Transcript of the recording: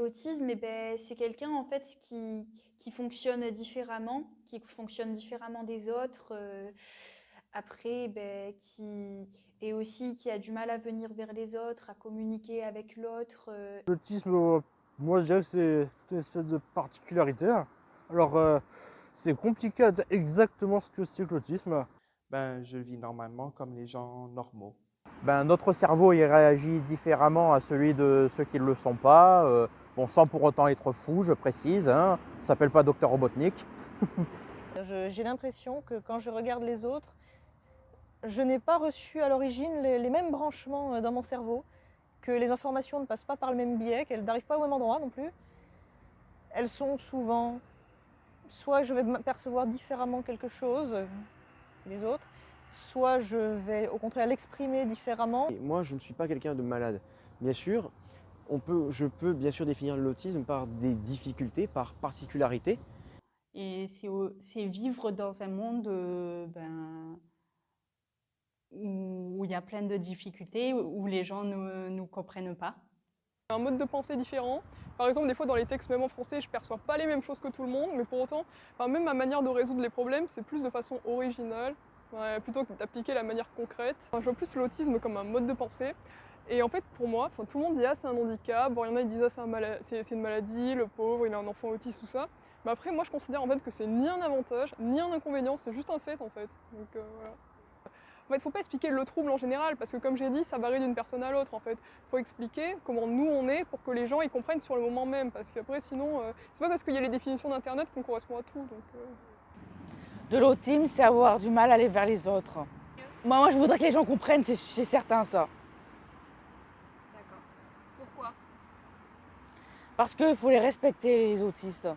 l'autisme, eh ben, c'est quelqu'un en fait qui fonctionne différemment des autres. Après, ben, qui a du mal à venir vers les autres, à communiquer avec l'autre. L'autisme, moi je dirais que c'est une espèce de particularité. Alors, c'est compliqué à dire exactement ce que c'est que l'autisme. Ben, je vis normalement comme les gens normaux. Ben, notre cerveau il réagit différemment à celui de ceux qui ne le sont pas, bon, sans pour autant être fou, je précise, hein. Ça s'appelle pas Docteur Robotnik. J'ai l'impression que quand je regarde les autres, je n'ai pas reçu à l'origine les mêmes branchements dans mon cerveau, que les informations ne passent pas par le même biais, qu'elles n'arrivent pas au même endroit non plus. Elles sont souvent, soit je vais percevoir différemment quelque chose que les autres, soit je vais au contraire l'exprimer différemment. Et moi, je ne suis pas quelqu'un de malade. Bien sûr, je peux bien sûr définir l'autisme par des difficultés, par particularités. Et c'est vivre dans un monde où il y a plein de difficultés, où les gens ne nous comprennent pas. Un mode de pensée différent. Par exemple, des fois dans les textes, même en français, je ne perçois pas les mêmes choses que tout le monde, mais pour autant, même ma manière de résoudre les problèmes, c'est plus de façon originale, plutôt que d'appliquer la manière concrète. Je vois plus l'autisme comme un mode de pensée. Et en fait, pour moi, tout le monde dit « Ah, c'est un handicap », bon, il y en a qui disent « Ah, c'est une maladie, le pauvre, il a un enfant autiste, tout ça ». Mais après, moi, je considère en fait que c'est ni un avantage, ni un inconvénient, c'est juste un fait, en fait. Donc, voilà. En fait, faut pas expliquer le trouble en général, parce que comme j'ai dit, ça varie d'une personne à l'autre, en fait. Faut expliquer comment nous on est pour que les gens ils comprennent sur le moment même, parce qu'après, sinon, c'est pas parce qu'il y a les définitions d'internet qu'on correspond à tout. Donc, De l'autisme, c'est avoir du mal à aller vers les autres. Moi, je voudrais que les gens comprennent, c'est certain ça. D'accord. Pourquoi? Parce qu'il faut les respecter, les autistes.